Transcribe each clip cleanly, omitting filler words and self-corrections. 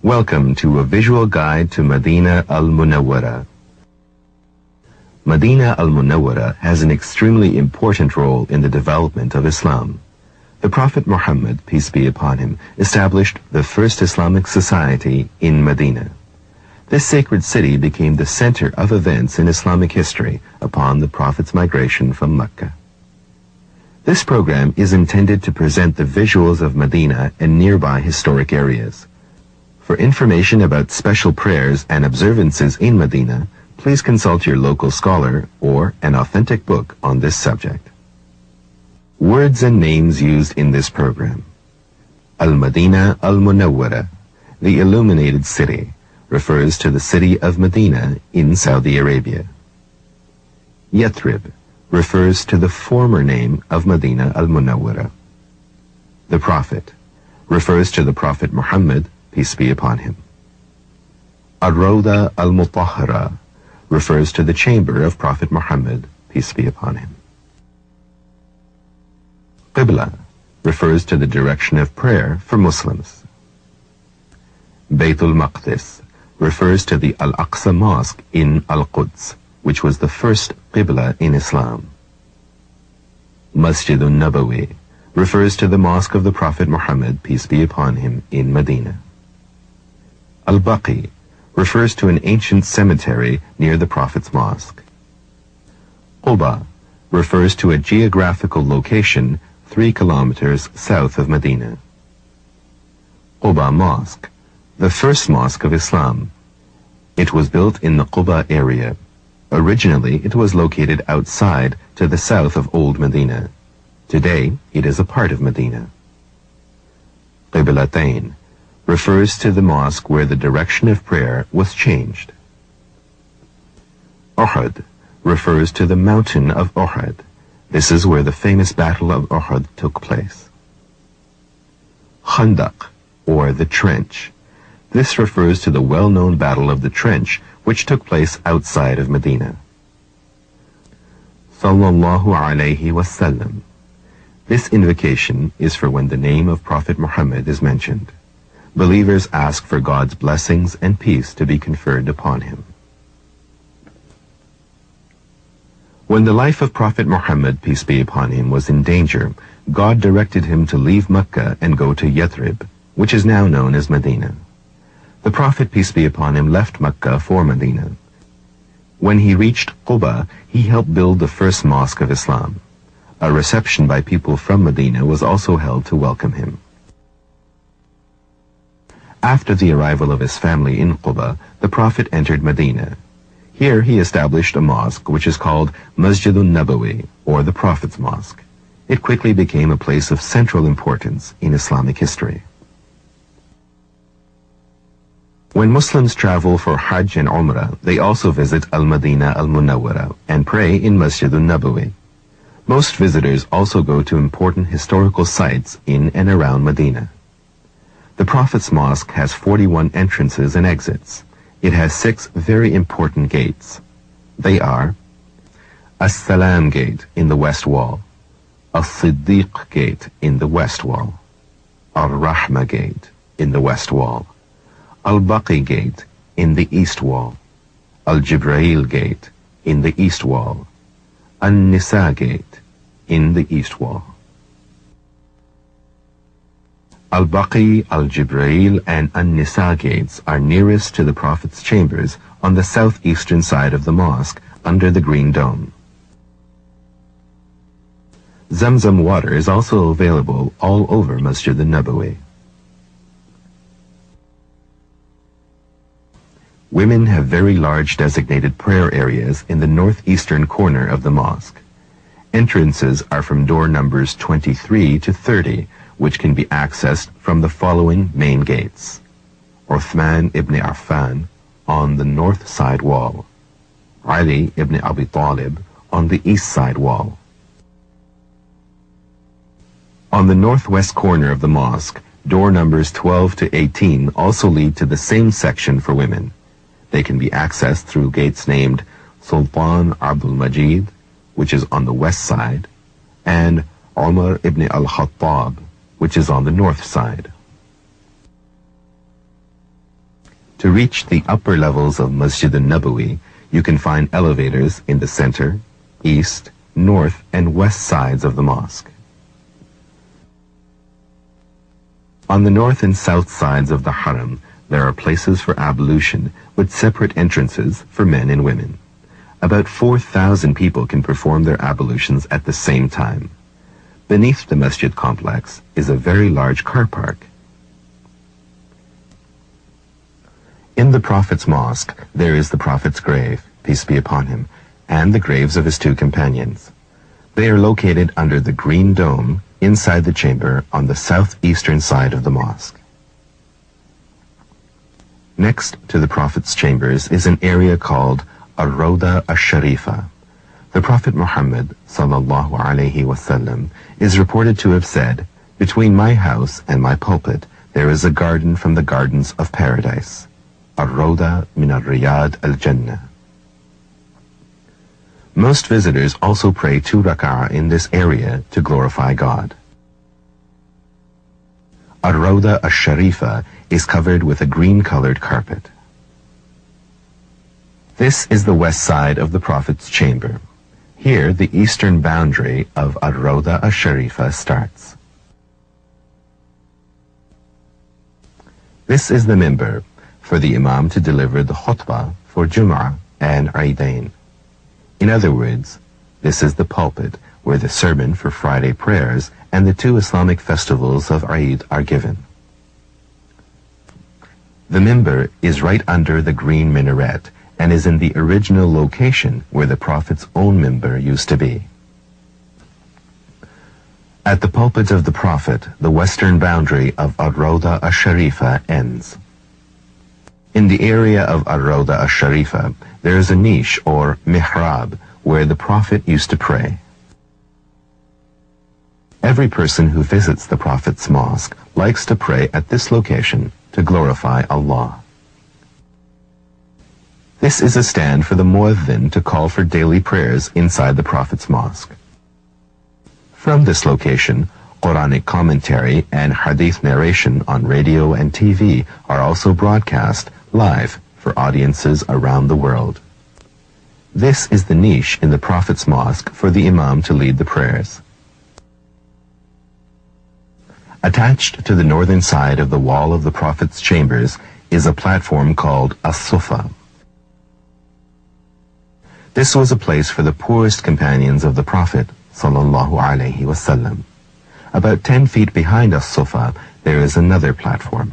Welcome to a visual guide to Madinah al-Munawwara. Madinah al-Munawwara has an extremely important role in the development of Islam. The Prophet Muhammad, peace be upon him, established the first Islamic society in Medina. This sacred city became the center of events in Islamic history upon the Prophet's migration from Mecca. This program is intended to present the visuals of Medina and nearby historic areas. For information about special prayers and observances in Medina, please consult your local scholar or an authentic book on this subject. Words and names used in this program. Al-Madinah al-Munawwara, the illuminated city, refers to the city of Medina in Saudi Arabia. Yathrib refers to the former name of Madinah al-Munawwara. The Prophet refers to the Prophet Muhammad, peace be upon him. Ar-Rawda al-Mutahhara refers to the chamber of Prophet Muhammad, peace be upon him. Qibla refers to the direction of prayer for Muslims. Baytul Maqdis refers to the Al-Aqsa Mosque in Al-Quds, which was the first Qibla in Islam. Masjidun Nabawi refers to the mosque of the Prophet Muhammad, peace be upon him, in Medina. Al-Baqi refers to an ancient cemetery near the Prophet's mosque. Quba refers to a geographical location 3 kilometers south of Medina. Quba Mosque, the first mosque of Islam. It was built in the Quba area. Originally, it was located outside to the south of Old Medina. Today, it is a part of Medina. Qiblatayn refers to the mosque where the direction of prayer was changed. Uhud refers to the mountain of Uhud. This is where the famous Battle of Uhud took place. Khandaq, or the trench. This refers to the well-known Battle of the Trench, which took place outside of Medina. Sallallahu alayhi wasallam. This invocation is for when the name of Prophet Muhammad is mentioned. Believers ask for God's blessings and peace to be conferred upon him. When the life of Prophet Muhammad, peace be upon him, was in danger, God directed him to leave Mecca and go to Yathrib, which is now known as Medina. The Prophet, peace be upon him, left Mecca for Medina. When he reached Quba, he helped build the first mosque of Islam. A reception by people from Medina was also held to welcome him. After the arrival of his family in Quba, the Prophet entered Medina. Here he established a mosque which is called Masjidun Nabawi, or the Prophet's Mosque. It quickly became a place of central importance in Islamic history. When Muslims travel for Hajj and Umrah, they also visit Al-Madinah al-Munawwara and pray in Masjidun Nabawi. Most visitors also go to important historical sites in and around Medina. The Prophet's Mosque has 41 entrances and exits. It has 6 very important gates. They are As-Salam Gate in the west wall, As-Siddiq Gate in the west wall, Al-Rahma Gate in the west wall, Al-Baqi Gate in the east wall, Al-Jibreel Gate in the east wall, An-Nisa Gate in the east wall. Al-Baqi, Al-Jibreel, and An-Nisa gates are nearest to the Prophet's chambers on the southeastern side of the mosque under the green dome. Zamzam water is also available all over Masjid al-Nabawi. Women have very large designated prayer areas in the northeastern corner of the mosque. Entrances are from door numbers 23 to 30, which can be accessed from the following main gates. Uthman ibn Affan on the north side wall, Ali ibn Abi Talib on the east side wall. On the northwest corner of the mosque, door numbers 12 to 18 also lead to the same section for women. They can be accessed through gates named Sultan Abdul Majid, which is on the west side, and Umar ibn al-Khattab, which is on the north side. which is on the north side. To reach the upper levels of Masjid al-Nabawi, you can find elevators in the center, east, north, and west sides of the mosque. On the north and south sides of the Haram, there are places for ablution with separate entrances for men and women. About 4,000 people can perform their ablutions at the same time. Beneath the masjid complex is a very large car park. In the Prophet's mosque, there is the Prophet's grave, peace be upon him, and the graves of his two companions. They are located under the green dome inside the chamber on the southeastern side of the mosque. Next to the Prophet's chambers is an area called al-Rawda al-Sharifa. The Prophet Muhammad sallallahu alaihi wasallam is reported to have said, "Between my house and my pulpit there is a garden from the gardens of paradise. Al-Rawda min al-Riyad al-Jannah." Most visitors also pray 2 rak'ah in this area to glorify God. Al-Rawda al-Sharifa is covered with a green-colored carpet. This is the west side of the Prophet's chamber. Here, the eastern boundary of Al-Rawda al-Sharifa starts. This is the minbar for the Imam to deliver the khutbah for Jum'ah and Eidain. In other words, this is the pulpit where the sermon for Friday prayers and the 2 Islamic festivals of Eid are given. The minbar is right under the green minaret and is in the original location where the Prophet's own minbar used to be. At the pulpit of the Prophet, the western boundary of Al-Rawda al-Sharifa ends. In the area of Al-Rawda al-Sharifa, there is a niche or mihrab where the Prophet used to pray. Every person who visits the Prophet's mosque likes to pray at this location to glorify Allah. This is a stand for the muezzin to call for daily prayers inside the Prophet's mosque. From this location, Quranic commentary and hadith narration on radio and TV are also broadcast live for audiences around the world. This is the niche in the Prophet's mosque for the Imam to lead the prayers. Attached to the northern side of the wall of the Prophet's chambers is a platform called as-Sufa. This was a place for the poorest companions of the Prophet sallallahu alaihi wasallam. About 10 feet behind as-Sufa, there is another platform.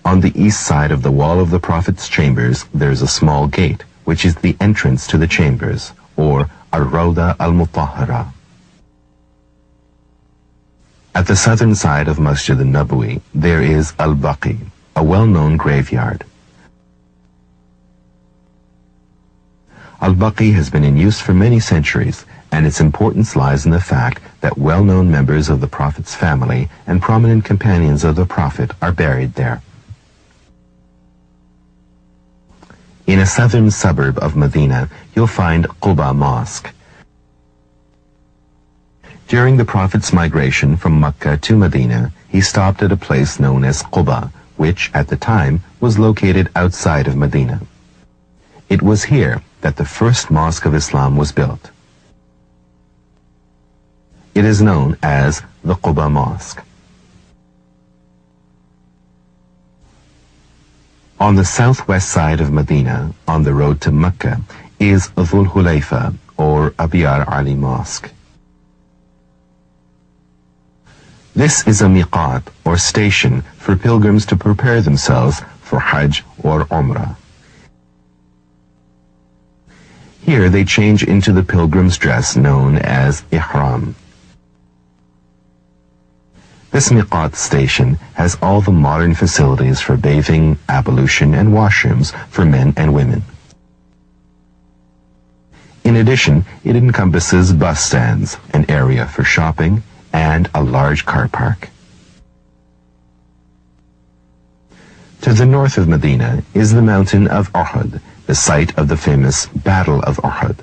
On the east side of the wall of the Prophet's chambers, there is a small gate, which is the entrance to the chambers, or al-Rawda al-Mutahhara. At the southern side of Masjid al-Nabawi, there is al-Baqi, a well-known graveyard. Al-Baqi has been in use for many centuries, and its importance lies in the fact that well-known members of the Prophet's family and prominent companions of the Prophet are buried there. In a southern suburb of Madinah, you'll find Quba Mosque. During the Prophet's migration from Mecca to Medina, he stopped at a place known as Quba, which at the time was located outside of Medina. It was here that the first mosque of Islam was built. It is known as the Quba Mosque. On the southwest side of Medina, on the road to Mecca, is Dhul Hulayfa, or Abiyar Ali Mosque. This is a miqat, or station, for pilgrims to prepare themselves for Hajj or Umrah. Here they change into the pilgrim's dress known as ihram. This miqat station has all the modern facilities for bathing, ablution, and washrooms for men and women. In addition, it encompasses bus stands, an area for shopping, and a large car park. To the north of Medina is the mountain of Uhud, the site of the famous Battle of Uhud.